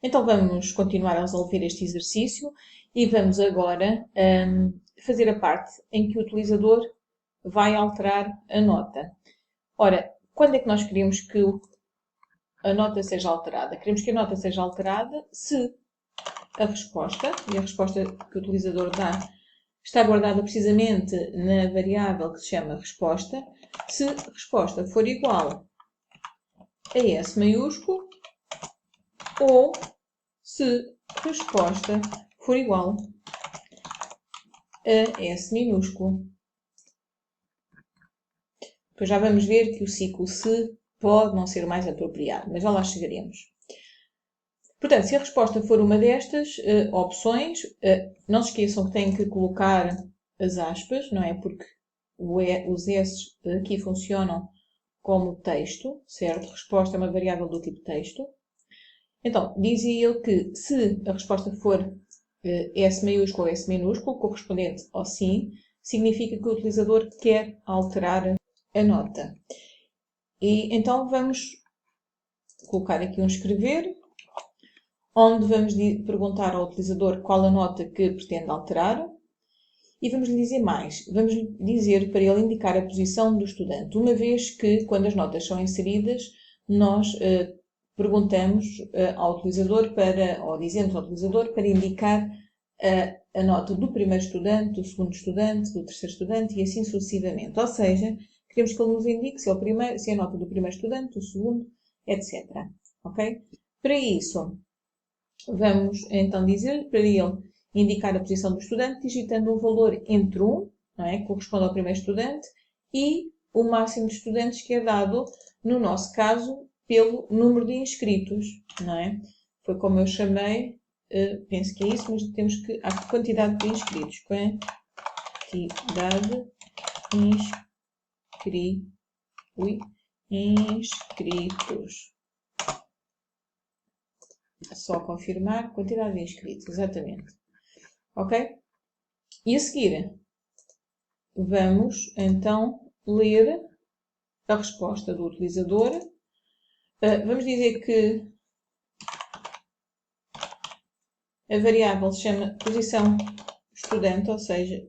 Então vamos continuar a resolver este exercício e vamos agora fazer a parte em que o utilizador vai alterar a nota. Ora, quando é que nós queremos que a nota seja alterada? Queremos que a nota seja alterada se a resposta, e a resposta que o utilizador dá está guardada precisamente na variável que se chama resposta, se a resposta for igual a S maiúsculo ou se a resposta for igual a S minúsculo. Depois já vamos ver que o ciclo se pode não ser o mais apropriado, mas já lá chegaremos. Portanto, se a resposta for uma destas opções, não se esqueçam que têm que colocar as aspas, não é? Porque os S aqui funcionam como texto, certo? Resposta é uma variável do tipo texto. Então, dizia ele que se a resposta for S maiúsculo ou S minúsculo, correspondente ao sim, significa que o utilizador quer alterar a nota. E então vamos colocar aqui um escrever, onde vamos perguntar ao utilizador qual a nota que pretende alterar. E vamos lhe dizer mais. Vamos lhe dizer para ele indicar a posição do estudante, uma vez que, quando as notas são inseridas, nós perguntamos ao utilizador ou dizemos ao utilizador para indicar a nota do primeiro estudante, do segundo estudante, do terceiro estudante e assim sucessivamente. Ou seja, queremos que ele nos indique se é a nota do primeiro estudante, do segundo, etc. Ok? Para isso, vamos então dizer para ele indicar a posição do estudante, digitando um valor entre 1, não é? Que corresponde ao primeiro estudante, e o máximo de estudantes que é dado, no nosso caso, pelo número de inscritos, não é? Foi como eu chamei, penso que é isso, mas temos que, a quantidade de inscritos. Quantidade inscritos. Só confirmar, quantidade de inscritos, exatamente. Ok? E a seguir, vamos então ler a resposta do utilizador. Vamos dizer que a variável se chama posição estudante, ou seja,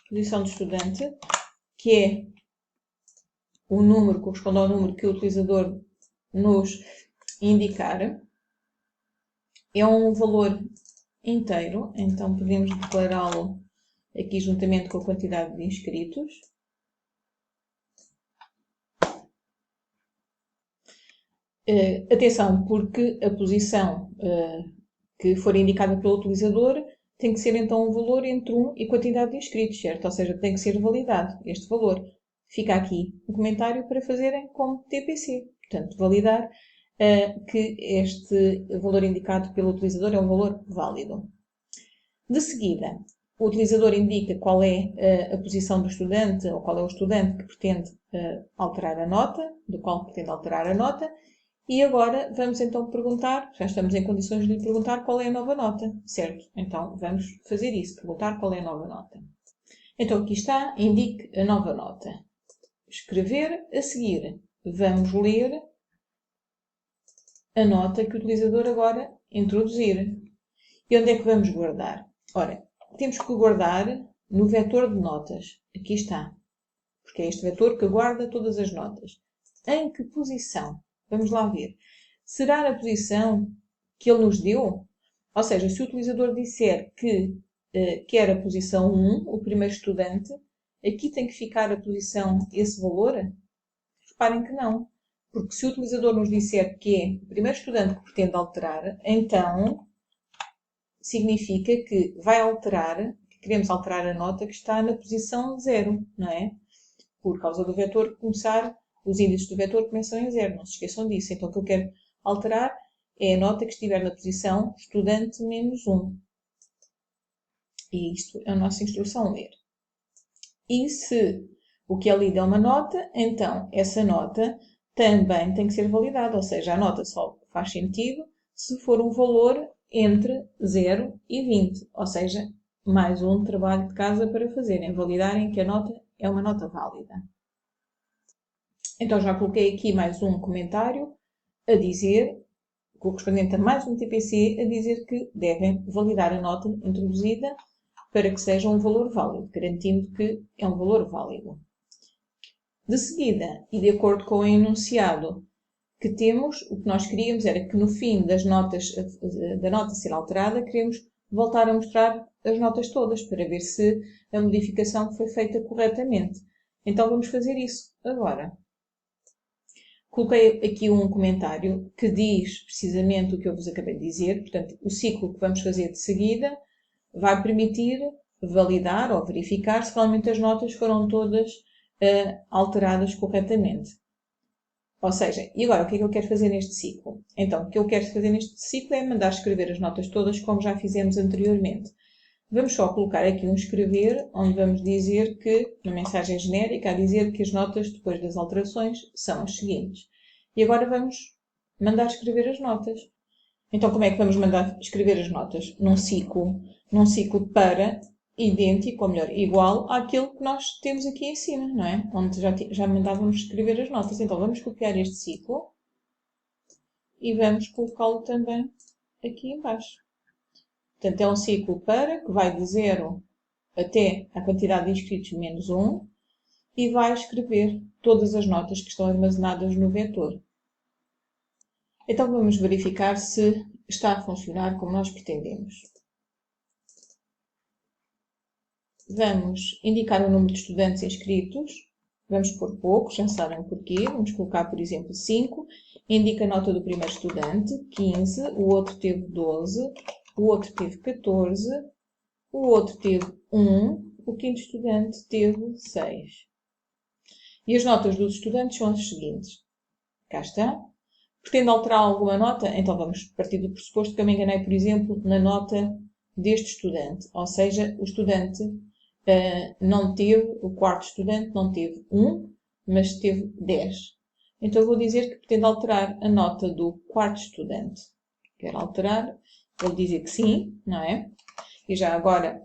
posição do estudante, que é o número, corresponde ao número que o utilizador nos indicar. É um valor inteiro, então podemos declará-lo aqui juntamente com a quantidade de inscritos. Atenção, porque a posição que for indicada pelo utilizador tem que ser então um valor entre 1 e quantidade de inscritos, certo? Ou seja, tem que ser validado este valor. Fica aqui um comentário para fazerem como TPC. Portanto, validar que este valor indicado pelo utilizador é um valor válido. De seguida, o utilizador indica qual é a posição do estudante ou qual é o estudante que pretende alterar a nota, do qual pretende alterar a nota. E agora vamos então perguntar, já estamos em condições de lhe perguntar qual é a nova nota, certo? Então vamos fazer isso, perguntar qual é a nova nota. Então aqui está, indique a nova nota. Escrever, a seguir vamos ler a nota que o utilizador agora introduzir. E onde é que vamos guardar? Ora, temos que guardar no vetor de notas. Aqui está. Porque é este vetor que guarda todas as notas. Em que posição? Vamos lá ver. Será na posição que ele nos deu? Ou seja, se o utilizador disser que quer a posição 1, o primeiro estudante, aqui tem que ficar a posição, esse valor? Reparem que não. Porque se o utilizador nos disser que é o primeiro estudante que pretende alterar, então significa que vai alterar, que queremos alterar a nota que está na posição 0, não é? Por causa do vetor começar, os índices do vetor começam em 0, não se esqueçam disso. Então o que eu quero alterar é a nota que estiver na posição estudante menos 1. E isto é a nossa instrução ler. E se o que é lido é uma nota, então essa nota também tem que ser validada, ou seja, a nota só faz sentido se for um valor entre 0 e 20, ou seja, mais um trabalho de casa para fazerem, validarem que a nota é uma nota válida. Então já coloquei aqui mais um comentário a dizer correspondente a mais um TPC a dizer que devem validar a nota introduzida para que seja um valor válido, garantindo que é um valor válido. De seguida, e de acordo com o enunciado que temos, o que nós queríamos era que no fim da nota ser alterada, queríamos voltar a mostrar as notas todas para ver se a modificação foi feita corretamente. Então vamos fazer isso agora. Coloquei aqui um comentário que diz precisamente o que eu vos acabei de dizer. Portanto, o ciclo que vamos fazer de seguida vai permitir validar ou verificar se realmente as notas foram todas alteradas corretamente. Ou seja, e agora o que é que eu quero fazer neste ciclo? Então, o que eu quero fazer neste ciclo é mandar escrever as notas todas como já fizemos anteriormente. Vamos só colocar aqui um escrever, onde vamos dizer que, na mensagem genérica, a dizer que as notas depois das alterações são as seguintes. E agora vamos mandar escrever as notas. Então, como é que vamos mandar escrever as notas? Num ciclo para idêntico, ou melhor, igual àquele que nós temos aqui em cima, não é? Onde já mandávamos escrever as notas. Então, vamos copiar este ciclo e vamos colocá-lo também aqui em baixo. Portanto, é um ciclo para, que vai de 0 até a quantidade de inscritos menos 1 e vai escrever todas as notas que estão armazenadas no vetor. Então, vamos verificar se está a funcionar como nós pretendemos. Vamos indicar o número de estudantes inscritos. Vamos pôr poucos, já sabem porquê. Vamos colocar, por exemplo, 5. Indica a nota do primeiro estudante, 15. O outro teve 12. O outro teve 14, o outro teve 1, o quinto estudante teve 6. E as notas dos estudantes são as seguintes. Cá está. Pretendo alterar alguma nota? Então vamos partir do pressuposto que eu me enganei, por exemplo, na nota deste estudante. Ou seja, o estudante não teve, o quarto estudante não teve 1, mas teve 10. Então eu vou dizer que pretendo alterar a nota do quarto estudante. Quero alterar. Vou dizer que sim, não é? E já agora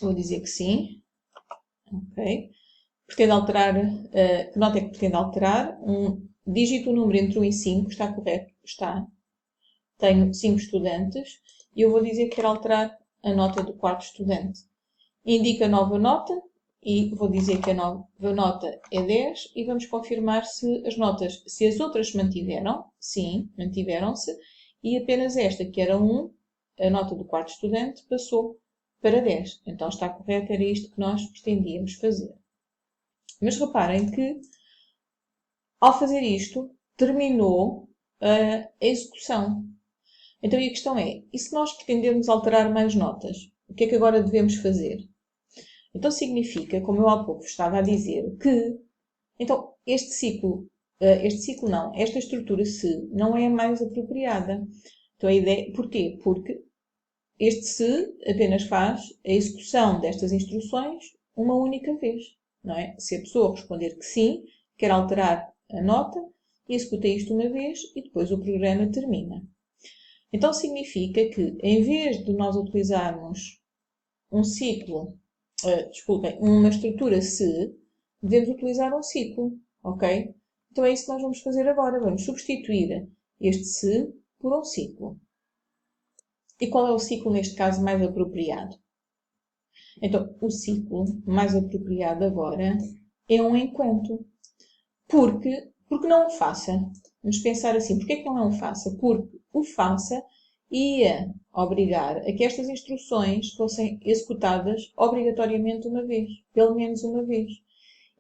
vou dizer que sim. Ok. Pretendo alterar, que nota é que pretendo alterar? Digito o número entre 1 e 5, está correto? Está. Tenho 5 estudantes e eu vou dizer que quero alterar a nota do quarto estudante. Indico a nova nota e vou dizer que a nova nota é 10 e vamos confirmar se as outras se mantiveram. Sim, mantiveram-se. E apenas esta, que era 1, a nota do quarto estudante, passou para 10. Então está correto, era isto que nós pretendíamos fazer. Mas reparem que, ao fazer isto, terminou a execução. Então a questão é, e se nós pretendermos alterar mais notas, o que é que agora devemos fazer? Então significa, como eu há pouco estava a dizer, que então, esta estrutura se não é a mais apropriada. Então, a ideia, porquê? Porque este se apenas faz a execução destas instruções uma única vez, não é? Se a pessoa responder que sim, quer alterar a nota, executa isto uma vez e depois o programa termina. Então, significa que, em vez de nós utilizarmos uma estrutura se, devemos utilizar um ciclo, ok? Então é isso que nós vamos fazer agora. Vamos substituir este se por um ciclo. E qual é o ciclo, neste caso, mais apropriado? Então, o ciclo mais apropriado agora é um enquanto. Porque não o faça? Vamos pensar assim, porquê que não é um faça? Porque o faça ia obrigar a que estas instruções fossem executadas obrigatoriamente uma vez, pelo menos uma vez.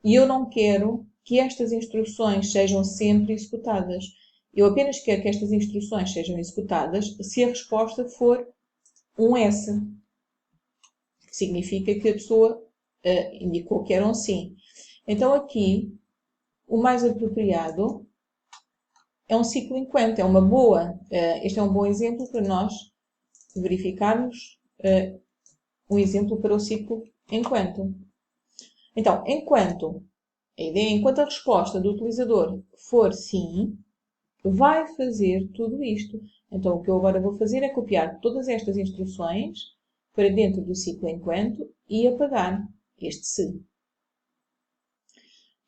E eu não quero que estas instruções sejam sempre executadas. Eu apenas quero que estas instruções sejam executadas se a resposta for um S. Significa que a pessoa indicou que era um sim. Então aqui, o mais apropriado é um ciclo enquanto. Este é um bom exemplo para nós verificarmos um exemplo para o ciclo enquanto. Então, enquanto a resposta do utilizador for sim, vai fazer tudo isto. Então, o que eu agora vou fazer é copiar todas estas instruções para dentro do ciclo enquanto e apagar este se.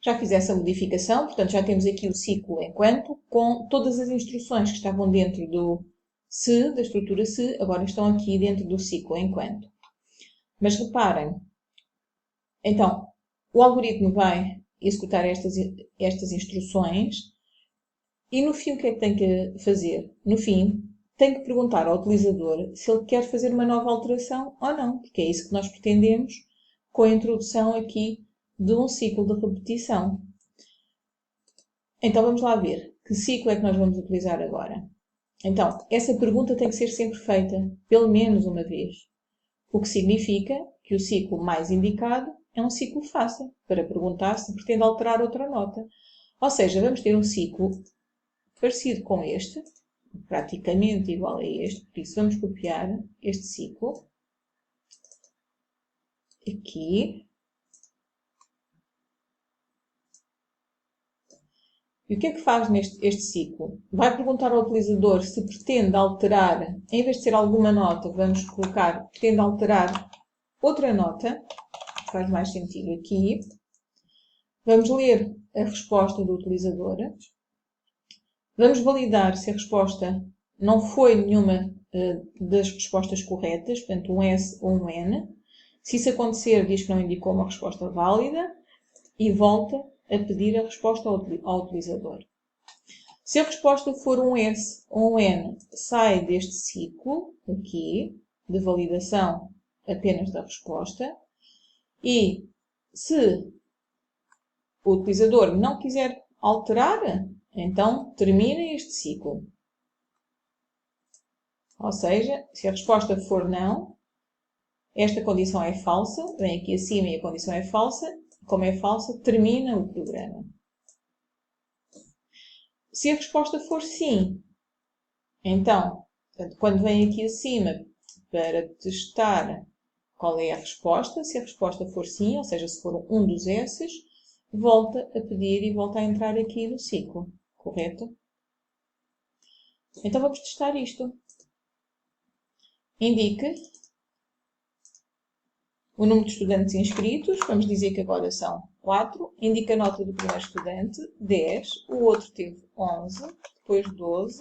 Já fiz essa modificação, portanto já temos aqui o ciclo enquanto, com todas as instruções que estavam dentro do se, da estrutura se, agora estão aqui dentro do ciclo enquanto. Mas reparem, então, o algoritmo vai executar estas instruções e no fim o que é que tem que fazer? No fim, tem que perguntar ao utilizador se ele quer fazer uma nova alteração ou não, porque é isso que nós pretendemos com a introdução aqui de um ciclo de repetição. Então vamos lá ver que ciclo é que nós vamos utilizar agora. Então, essa pergunta tem que ser sempre feita, pelo menos uma vez, o que significa que o ciclo mais indicado é um ciclo fácil, para perguntar se pretende alterar outra nota. Ou seja, vamos ter um ciclo parecido com este, praticamente igual a este, por isso vamos copiar este ciclo aqui. E o que é que faz este ciclo? Vai perguntar ao utilizador se pretende alterar, em vez de ser alguma nota, vamos colocar, pretende alterar outra nota, faz mais sentido aqui. Vamos ler a resposta do utilizador. Vamos validar se a resposta não foi nenhuma das respostas corretas, portanto um S ou um N. Se isso acontecer, diz que não indicou uma resposta válida e volta a pedir a resposta ao utilizador. Se a resposta for um S ou um N, sai deste ciclo aqui de validação apenas da resposta e se o utilizador não quiser alterar, então termina este ciclo. Ou seja, se a resposta for não, esta condição é falsa, vem aqui acima e a condição é falsa, como é falsa, termina o programa. Se a resposta for sim, então, quando vem aqui acima para testar qual é a resposta, se a resposta for sim, ou seja, se for um dos S's, volta a pedir e volta a entrar aqui no ciclo, correto? Então vamos testar isto. Indique o número de estudantes inscritos, vamos dizer que agora são 4, indica a nota do primeiro estudante, 10, o outro teve 11, depois 12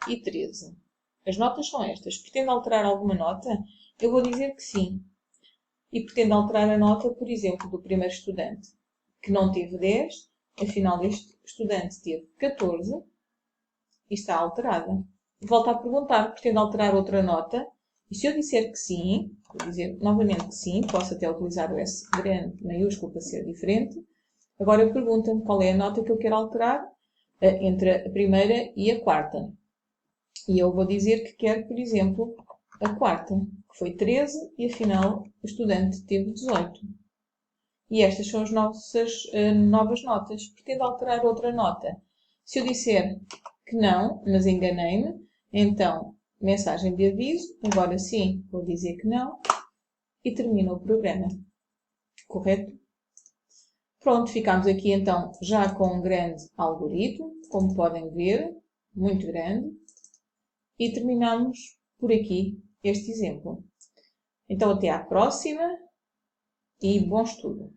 e 13. As notas são estas. Pretende alterar alguma nota? Eu vou dizer que sim. E pretende alterar a nota, por exemplo, do primeiro estudante, que não teve 10, afinal este estudante teve 14 e está alterada. Volto a perguntar, pretende alterar outra nota? E se eu disser que sim, vou dizer novamente que sim, posso até utilizar o S grande, maiúsculo, para ser diferente. Agora eu pergunto-me qual é a nota que eu quero alterar entre a primeira e a quarta. E eu vou dizer que quero, por exemplo, a quarta, que foi 13 e afinal o estudante teve 18. E estas são as nossas novas notas. Pretendo alterar outra nota. Se eu disser que não, mas enganei-me, então mensagem de aviso, agora sim vou dizer que não e termino o programa. Correto? Pronto, ficamos aqui então já com um grande algoritmo, como podem ver, muito grande, e terminamos por aqui este exemplo. Então até à próxima e bom estudo!